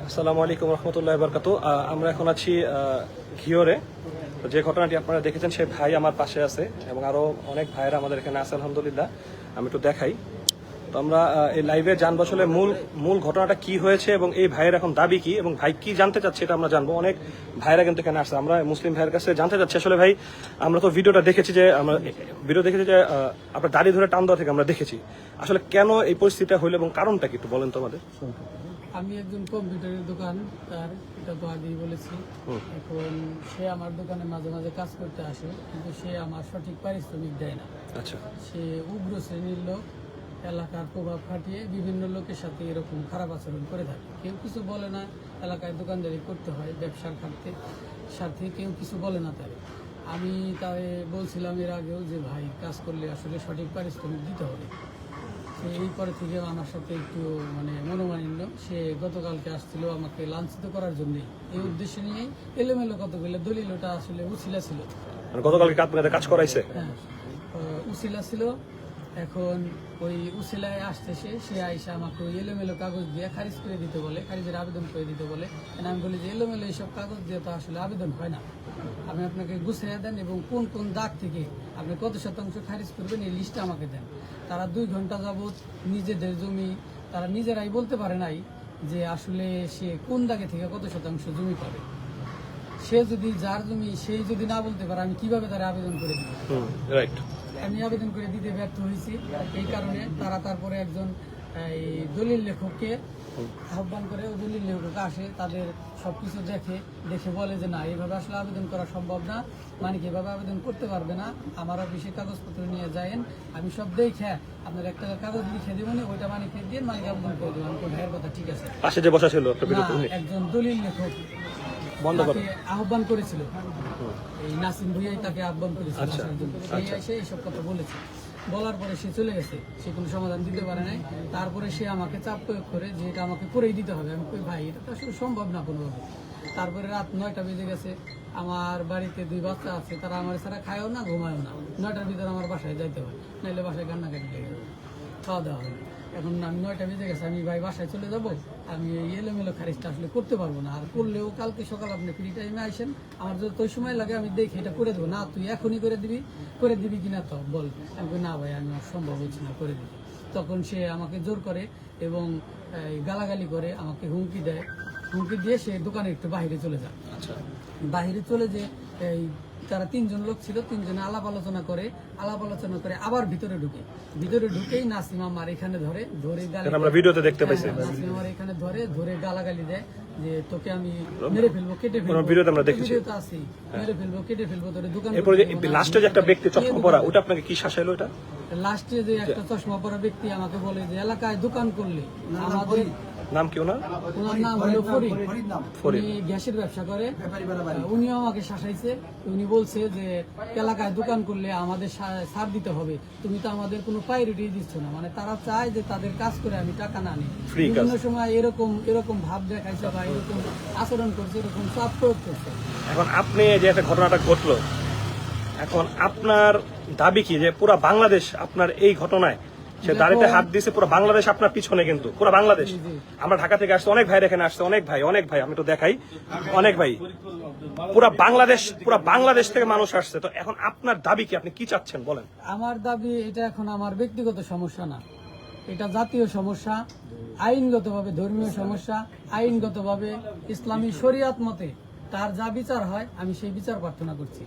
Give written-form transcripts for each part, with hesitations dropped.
আসসালামু আলাইকুম রহমতুল্লাহ বারকাতু। আমরা এখন আছি ঘিওরে। যে ঘটনাটি আপনারা দেখেছেন সেই ভাই আমার পাশে আছে এবং আরো অনেক ভাইয়েরা আমাদের এখানে আছে আলহামদুলিল্লাহ। আমি একটু দেখাই। তো আমরা এই লাইভে জানবো আসলে মূল ঘটনাটা কি হয়েছে এবং এই ভাইয়ের এখন দাবি কি এবং ভাই কি জানতে চাচ্ছে এটা আমরা জানবো। অনেক ভাইয়েরা কিন্তু এখানে আসছে, আমরা মুসলিম ভাইয়ের কাছে জানতে চাচ্ছি আসলে ভাই আমরা তো ভিডিও দেখেছি যে আপনার দাড়ি ধরে টান দেওয়া থেকে আমরা দেখেছি, আসলে কেন এই পরিস্থিতিটা হইলো এবং কারণটা কি একটু বলেন তো আমাদের। আমি একজন কম্পিউটারের দোকান, তার এটা তো আগেই বলেছি। এখন সে আমার দোকানে মাঝে মাঝে কাজ করতে আসে, কিন্তু সে আমার সঠিক পারিশ্রমিক দেয় না। আচ্ছা, সে উগ্র শ্রেণীর লোক, এলাকার প্রভাব খাটিয়ে বিভিন্ন লোকের সাথে এরকম খারাপ আচরণ করে থাকে। কেউ কিছু বলে না, এলাকায় দোকানদারি করতে হয় ব্যবসার স্বার্থে কেউ কিছু বলে না তাই। আমি তাই বলছিলাম এর আগেও যে ভাই, কাজ করলে আসলে সঠিক পারিশ্রমিক দিতে হবে। এই পরে থেকে আমার সাথে একটু মনোমালিন্য। সে গতকালকে আসছিল আমাকে লাঞ্ছিত করার জন্য। এই উদ্দেশ্য নিয়ে এলোমেলো কতগুলো দলিল, ওটা আসলে উছিলা ছিল। গতকালকে কাজ করাইছে, হ্যাঁ উছিলা ছিল। এখন ওই উছিলায় আসতেছে, সে আইসা আমাকে ওই এলোমেলো কাগজ দিয়ে খারিজ করে দিতে বলে, খারিজের আবেদন করে দিতে বলে। আমি বলি যে এলোমেলো এইসব কাগজ দিয়ে তো আসলে আবেদন হয় না, আপনি আপনাকে গুছিয়ে দেন এবং কোন কোন দাগ থেকে আপনি কত শতাংশ খারিজ করবেন এই লিস্টটা আমাকে দেন। তারা 2 ঘন্টা যাবৎ নিজেদের জমি তারা নিজেরাই বলতে পারে নাই যে আসলে সে কোন দাগে থেকে কত শতাংশ জমি পাবে। সে যদি যার জমি সেই যদি না বলতে পারে, আমি কিভাবে তারা আবেদন করে দিব? আমি আবেদন করে দিতে ব্যর্থ হয়েছি। এই কারণে তারা তারপরে একজন দলিল লেখককে আহ্বান করে, ও দলিল লেখক আসে, তাদের সবকিছু দেখে বলে যে না, এইভাবে আসলে আবেদন করা সম্ভব না, মানিক এভাবে আবেদন করতে পারবে না, আমার অফিসে কাগজপত্র নিয়ে যায়েন, আমি সব দেখে আপনার একটা কাগজ লিখে দেবো, ওইটা মানিকে দিয়ে মালিক আবেদন করে দেবো। আমি ভাইয়ের কথা ঠিক আছে। পাশে যে বসা ছিল একজন দলিল লেখক আহ্বান করেছিল, এই নাসিম ভুইয়াই তাকে আহ্বান করেছিল আসার জন্য। সেই এসে এইসব কথা বলেছে, বলার পরে সে চলে গেছে, সে কোনো সমাধান দিতে পারে নাই। তারপরে সে আমাকে চাপ প্রয়োগ করে যে এটা আমাকে করেই দিতে হবে। আমি কই ভাই, এটা তো আসলে সম্ভব না কোনোভাবে। তারপরে রাত 9টা বেজে গেছে, আমার বাড়িতে 2 বাচ্চা আছে, তারা আমার ছাড়া খায়ও না, ঘুমায়ও না। 9টার ভিতরে আমার বাসায় যাইতে হয়, নাহলে বাসায় কান্নাকাটি লেগে যাবে, খাওয়া দাওয়া হবে। এখন আমি 9টা বেজে গেছে, আমি ভাই বাসায় চলে যাব, আমি এই এলোমেলো খারিজটা আসলে করতে পারবো না। আর করলেও কালকে সকাল আপনি ফ্রি টাইমে আসেন, আমার যত সময় লাগে আমি দেখি এটা করে দেবো। না তুই এখনই করে দিবি কিনা তো বল। আমি না ভাই, আমি সম্ভব হচ্ছে না, করে দিবি। তখন সে আমাকে জোর করে এবং গালাগালি করে, আমাকে হুমকি দেয়। হুমকি দিয়ে সে দোকানে একটু বাইরে চলে যায়। বাইরে চলে যে তারা 3 জন লোক ছিল, 3 জনে আলাপ আলোচনা করে আবার ভিতরে ঢুকেই নাসিম আমার এখানে ধরে আমরা ভিডিওতে দেখতে পাইছি, নাসিম আমার এখানে ধরে গালাগালি দেয় যে তোকে আমি মেরে ফেলবো, কেটে ফেলবো। ভিডিওতে আমরা দেখেছি, ভিডিওতে আছে, মেরে ফেলবো, কেটে ফেলবো তোরে দোকানে। এরপর লাস্টে যে একটা ব্যক্তি চশমা পরা, ওটা আপনাকে কি শাসাইলো? এটা লাস্টে যে একটা চশমা পরা ব্যক্তি আমাকে বলে যে এলাকায় দোকান করলে আমাদের নাম কি ওনার নাম হলো ফরিদ, উনি গ্যাসের ব্যবসা করে। উনিও আমাকে শাসাইছে। উনি বলছে যে এলাকায় দোকান করলে আমাদের ছাড় দিতে হবে, তুমি তো আমাদের কোনো প্রায়োরিটি দিচ্ছ না। তারা চায় যে তাদের কাজ করে আমি টাকা না নিই। বিভিন্ন সময় এরকম ভাব দেখাইছে বা এরকম আচরণ করছে, এরকম চাপ প্রয়োগ করছে। এখন আপনি যে একটা ঘটনাটা ঘটলো, এখন আপনার দাবি কি যে পুরো বাংলাদেশ আপনার এই ঘটনায় সে দাড়িতে হাত দিয়েছে, পুরো বাংলাদেশ আপনার পিছনে, কিন্তু পুরো বাংলাদেশ। আমরা ঢাকা থেকে আসছে, অনেক ভাই এখানে আসছে, অনেক ভাই আমি তো দেখাই, অনেক ভাই, পুরো বাংলাদেশ থেকে মানুষ আসছে। তো এখন আপনার দাবি কি, আপনি কি চাচ্ছেন বলেন? আমার দাবি এটা এখন আমার ব্যক্তিগত সমস্যা না, এটা জাতীয় সমস্যা, আইনগতভাবে ধর্মীয় সমস্যা, আইনগতভাবে ইসলামী শরিয়াত মতে তার যা বিচার হয় আমি সেই বিচার প্রার্থনা করছি।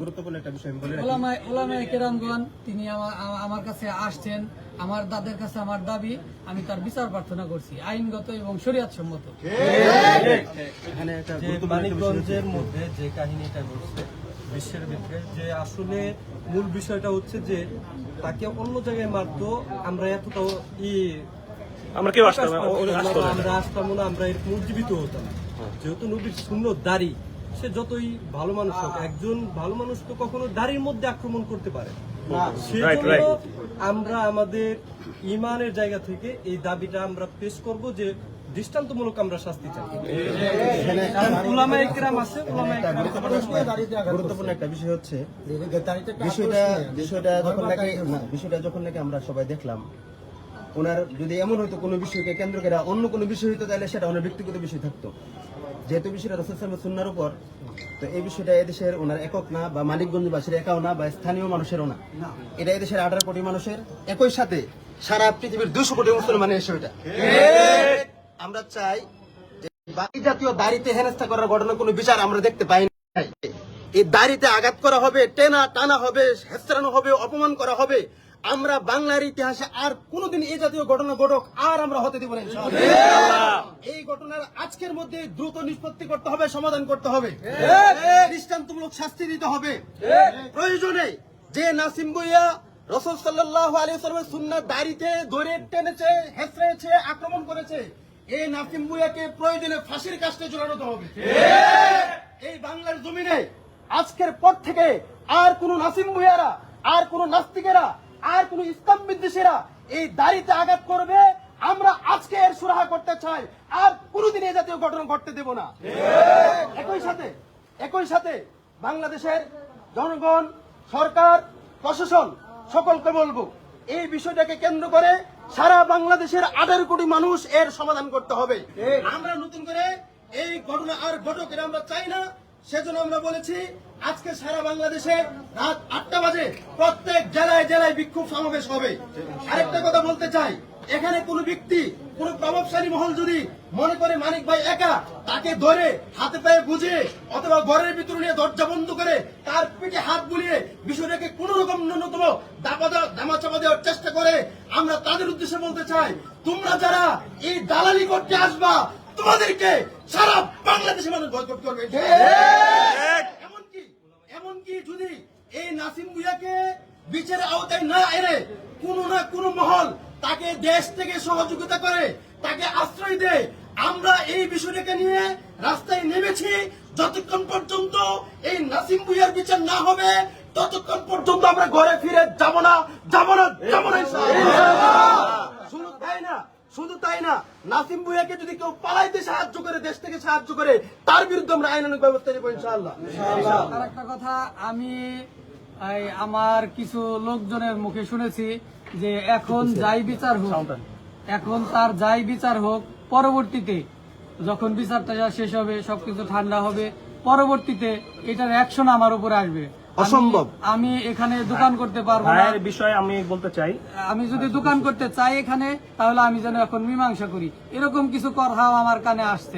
গুরুত্বপূর্ণ একটা বিষয় ওলামায়ে কেরামগণ তিনি আমার কাছে আসছেন, আমার দাদের কাছে আমার দাবি, আমি তার বিচার প্রার্থনা করছি আইনগত এবং শরিয়াত সম্মত। মানিকগঞ্জের মধ্যে যে কাহিনীটা ঘটছে বিশ্বের ভিতরে, যে আসলে মূল বিষয়টা হচ্ছে যে তাকে অন্য জায়গায় মারতো, আমরা এতটাও আমরা কেউ আসতাম না, আমরা এরকম উজ্জীবিত হতাম। যেহেতু নবীর সুন্নত দাড়ি, সে যতই ভালো মানুষ হোক, একজন ভালো মানুষ তো কখনো দাড়ির মধ্যে আক্রমণ করতে পারে। সেজন্য আমরা আমাদের ইমানের জায়গা থেকে এই দাবিটা আমরা পেশ করব যে দৃষ্টান্তমূলক আমরা শাস্তি চাই। উলামা ইকরাম আছে, উলামা ইকরাম গুরুত্বপূর্ণ একটা বিষয় হচ্ছে বিষয়টা যখন নাকি আমরা সবাই দেখলাম, ওনার যদি এমন হয়তো কোনো বিষয়কে কেন্দ্র করে অন্য কোনো বিষয় হইতো তাহলে সেটা ওনার ব্যক্তিগত বিষয় থাকতো। যেহেতু বিষয়টা রাসূল সাল্লাল্লাহু আলাইহি ওয়াসাল্লামের সুন্নাহর উপর, তো এই বিষয়টা এদেশের ওনার একক না, বা মানিকগঞ্জবাসীর একাও না, বা স্থানীয় মানুষেরও না, এটা এদেশের 18 কোটি মানুষের একই সাথে সারা পৃথিবীর 200 কোটি মুসলমানের বিষয়টা। আমরা চাই যে বাকি জাতীয় দাড়িতে হেনস্থা করার ঘটনা কোনো বিচার আমরা দেখতে পাই না। এই দাড়িতে আঘাত করা হবে, টানা হবে, হেঁচড়ানো হবে, অপমান করা হবে। আমরা বাংলার ইতিহাসে আর কোনোদিন এই জাতীয় ঘটনা ঘটক আর আমরা হতে দেব না ইনশাআল্লাহ। এই ঘটনার আজকের মধ্যে দ্রুত নিষ্পত্তি করতে হবে, সমাধান করতে হবে, দৃষ্টান্তমূলক শাস্তি দিতে হবে। প্রয়োজনে যে নাসিম ভুঁইয়া রাসূল সাল্লাল্লাহু আলাইহি ওয়াসাল্লামের সুন্নাহ দাড়িতে ধরে টেনেছে, হেঁচড়েছে, আক্রমণ করেছে, এই নাসিম ভুঁইয়াকে প্রয়োজনে ফাঁসির কাস্টে ঝুলানো হবে। এই বাংলার জমিনে আজকের পর থেকে আর কোন নাসিম ভুঁইয়ারা, আর কোন নাস্তিকেরা, আর কোন ইসলাম বিদ্বেষীরা এই দাড়িতে আঘাত করবে, আমরা আজকে এর সুরাহা করতে চাই। আর কোনদিন এই জাতীয় ঘটনা ঘটতে দেব না। একই সাথে বাংলাদেশের জনগণ, সরকার, প্রশাসন সকলকে বলবো, এই বিষয়টাকে কেন্দ্র করে সারা বাংলাদেশের 18 কোটি মানুষ এর সমাধান করতে হবে। আমরা নতুন করে এই ঘটনা আর ঘটক এটা আমরা চাই না। সেজন্য আমরা বলেছি আজকে সারা বাংলাদেশে রাত 8টা বাজে প্রত্যেক জেলায় জেলায় বিক্ষোভ সমাবেশ হবে। আরেকটা কথা বলতে চাই, এখানে কোন ব্যক্তি, কোন প্রভাবশালী মহল যদি মনে করে মানিক ভাই একা, তাকে ধরে হাতে পায়ে বুঝিয়ে অথবা ঘরের ভিতরে নিয়ে দরজা বন্ধ করে তার পিঠে হাত বুলিয়ে বিষয়টাকে কোন রকম ন্যূনতম দামাচাপা দেওয়ার চেষ্টা করে, আমরা তাদের উদ্দেশ্যে বলতে চাই, তোমরা যারা এই দালালি করতে আসবা, তোমাদেরকে সারা বাংলাদেশের মানুষ বয়কট করবে। এমনকি যদি এই নাসিম ভুঁইয়াকে বিচারের আওতায় না এনে কোন না কোন মহল তাকে দেশ থেকে সহযোগিতা করে, তাকে আশ্রয় দেয়, আমরা এই বিষয়টাকে নিয়ে রাস্তায় নেমেছি। যতক্ষণ পর্যন্ত এই নাসিম ভুঁইয়ার বিচার না হবে, ততক্ষণ পর্যন্ত আমরা ঘরে ফিরে যাব না। শুধু তাই না, নাসিম ভুঁইয়াকে যদি কেউ পালাইতে সাহায্য করে, দেশ থেকে সাহায্য করে, তার বিরুদ্ধে আমরা আইনানুগ ব্যবস্থা নেব ইনশাআল্লাহ। আরেকটা কথা, আমি আমার কিছু লোকজনের মুখে শুনেছি যে এখন যাই বিচার হোক, এখন তার যাই বিচার হোক, পরবর্তীতে যখন বিচারটা শেষ হবে, সবকিছু ঠান্ডা হবে, পরবর্তীতে এটার অ্যাকশন আমার উপরে আসবে। অসম্ভব। আমি এখানে দোকান করতে পারবো না। ভাইয়ের বিষয়ে আমি বলতে চাই, আমি যদি দোকান করতে চাই এখানে, তাহলে আমি যেন এখন মীমাংসা করি, এরকম কিছু কথাও আমার কানে আসছে।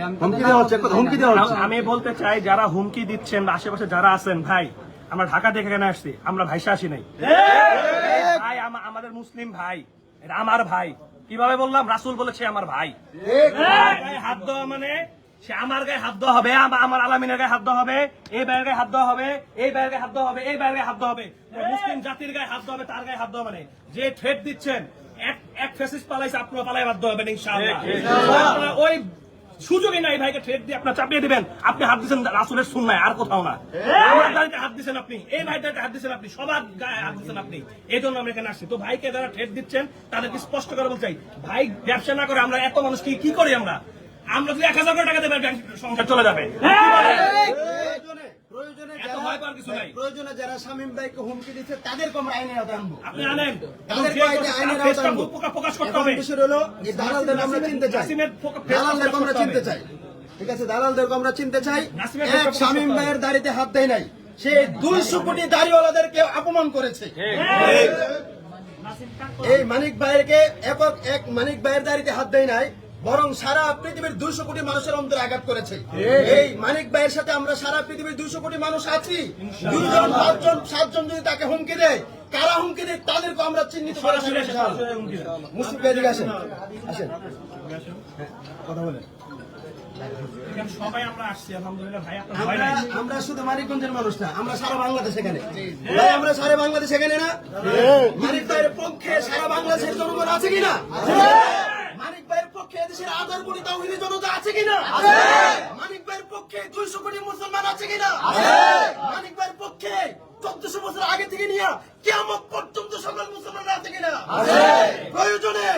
আমি বলতে চাই, যারা হুমকি দিচ্ছেন বা আশেপাশে যারা আছেন, ভাই আমরা ঢাকা থেকে এখানে আসছি, আমরা ভাইসা আসি নাই ভাই, আমাদের মুসলিম ভাই, এটা আমার ভাই। কিভাবে বললাম? রাসূল বলেছে আমার ভাই। গায়ে হাত দেওয়া মানে সে আমার গায়ে হাত দেওয়া হবে, আমার আলামিনের গায়ে হাত দেওয়া হবে, এই ভাইয়ের গায়ে হাত দেওয়া হবে, এই ভাইয়ের গায়ে হাত দেওয়া হবে, এই ভাইয়ের গায়ে হাত দেওয়া হবে, মুসলিম জাতির গায়ে হাত দেওয়া হবে, তার গায়ে হাত দেওয়া মানে যে থ্রেট দিচ্ছেন, এক ফ্যাসিস্ট পালাইছে, আপনারা পালাই বাধ্য হবেন ইনশাআল্লাহ। ওই সুযোগই নাই ভাইকে থ্রেট দিয়ে আপনার চাপিয়ে দিবেন। আপনি হাত দিচ্ছেন রাসূলের সুন্নায়, আর কোথাও না। আমার গায়ে হাত দিচ্ছেন আপনি, এই ভাইটাকে হাত দিচ্ছেন আপনি, সবার গায়ে হাত দিচ্ছেন আপনি। এই জন্য আমরা এখানে আসছি। তো ভাইকে যারা থ্রেট দিচ্ছেন তাদেরকে স্পষ্ট করে বলতে চাই, ভাই ব্যবসা না করে আমরা এত মানুষ কি করি? আমরা যদি 1000 টাকা দেবেন সংসার চলে যাবে। প্রয়োজনে যারা শামীম ভাইকে হুমকি দিচ্ছে তাদেরকে আমরা আইনের আওতায় আনবো। আপনি আনেন, তাদেরকে আইনের আওতায় আনবো। প্রকাশ করতে হবে। বিষয় হলো এই দালালদেরকে আমরা চিনতে চাই, দালালদেরকে আমরা চিনতে চাই। ঠিক আছে, দালালদেরকে আমরা চিনতে চাই। এক শামীম ভাইয়ের দাড়িতে হাত দেয় নাই, সে 200 কোটি দাড়িওয়ালাদেরকে অপমান করেছে। এই মানিক ভাইয়েরকে এক মানিক ভাইয়ের দাড়িতে হাত দেয় নাই, বরং সারা পৃথিবীর 200 কোটি মানুষের অন্তরে আঘাত করেছে। এই মানিক ভাইয়ের সাথে আমরা সারা পৃথিবীর 200 কোটি মানুষ আছি। 2 জন 5 জন 7 জন যদি তাকে হুমকি দেয়, কারা হুমকি দেয় তাদেরকে আমরা চিহ্নিত করে মুসলিম এদিকে আসেন, কথা বলেন। সবাই আমরা আসছি আলহামদুলিল্লাহ ভাই, আপনার ভয় নাই। আমরা শুধু মানিকগঞ্জের মানুষ না, আমরা সারা বাংলাদেশ এখানে। ভাই আমরা সারা বাংলাদেশ এখানে না? মানিক ভাইয়ের পক্ষে সারা বাংলাদেশের জনগণ আছে কিনা? মানিক ভাইয়ের পক্ষে এদেশের 18 কোটি তাওহীদি জনতা আছে কিনা? মানিক ভাইয়ের পক্ষে 200 কোটি মুসলমান আছে কিনা? মানিক ভাইয়ের পক্ষে 1400 বছর আগে থেকে নিয়ে কিয়ামত পর্যন্ত সকল মুসলমান আছে কিনা? প্রয়োজনে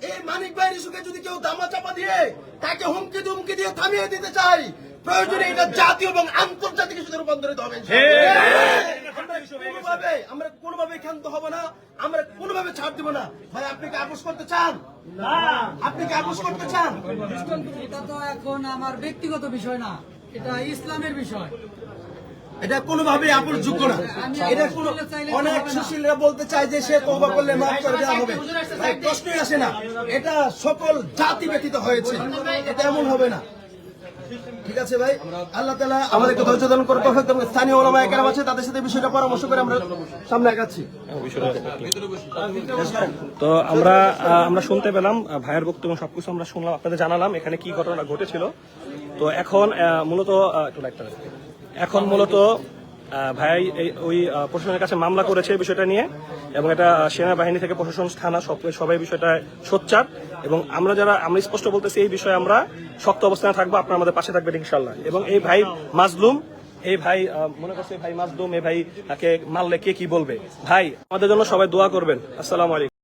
এই মানিক ভাইয়ের ইস্যুকে যদি কেউ দামা চাপা দিয়ে তাকে হুমকি দুমকি দিয়ে থামিয়ে দিতে চাই, প্রয়োজনে এটা জাতীয় এবং আন্তর্জাতিক ইস্যুতে রূপান্তরিত হবে। আমরা কোনোভাবে ক্ষান্ত হব না, আমরা কোনোভাবে ছাড় দিব না। ভাই আপনি কি আপোষ করতে চান? না। আপনি কি আপোষ করতে চান? এটা তো এখন আমার ব্যক্তিগত বিষয় না, এটা ইসলামের বিষয়। এটা কোনোভাবেই আপোষযোগ্য না। এটা কোনো অনেক সুশীলরা বলতে চায় যে সে তওবা করলে মাফ করে দেওয়া হবে। ভাই প্রশ্নই আসে না, এটা সকল জাতি ব্যতীত হয়েছে, এটা এমন হবে না। ঠিক আছে ভাই, আল্লাহ তাআলা আমাদেরকে ধৈর্য ধারণ করে তৌফিক দান করুন। স্থানীয় ওলামায়ে কেরাম আছে, তাদের সাথে বিষয়টা পরামর্শ করে আমরা সামনে আগাচ্ছি। তো আমরা শুনতে পেলাম ভাইয়ের বক্তব্য, সবকিছু আমরা শুনলাম, আপনাদের জানালাম এখানে কি ঘটনা ঘটেছিল। তো এখন মূলত ভাই ওই প্রশাসনের কাছে মামলা করেছে এই বিষয়টা নিয়ে, এবং এটা সেনাবাহিনী থেকে প্রশাসন, থানা সবাই বিষয়টা সোচ্চার। এবং আমরা স্পষ্ট বলতেছি এই বিষয়ে আমরা শক্ত অবস্থানে থাকবো, আপনারা আমাদের পাশে থাকবেন ইনশাল্লাহ। এবং এই ভাই মাজলুম, এই ভাই মনে করছে ভাই মাজলুম, এই ভাই তাকে মারলে কে কি বলবে। ভাই আমাদের জন্য সবাই দোয়া করবেন। আসসালামু আলাইকুম।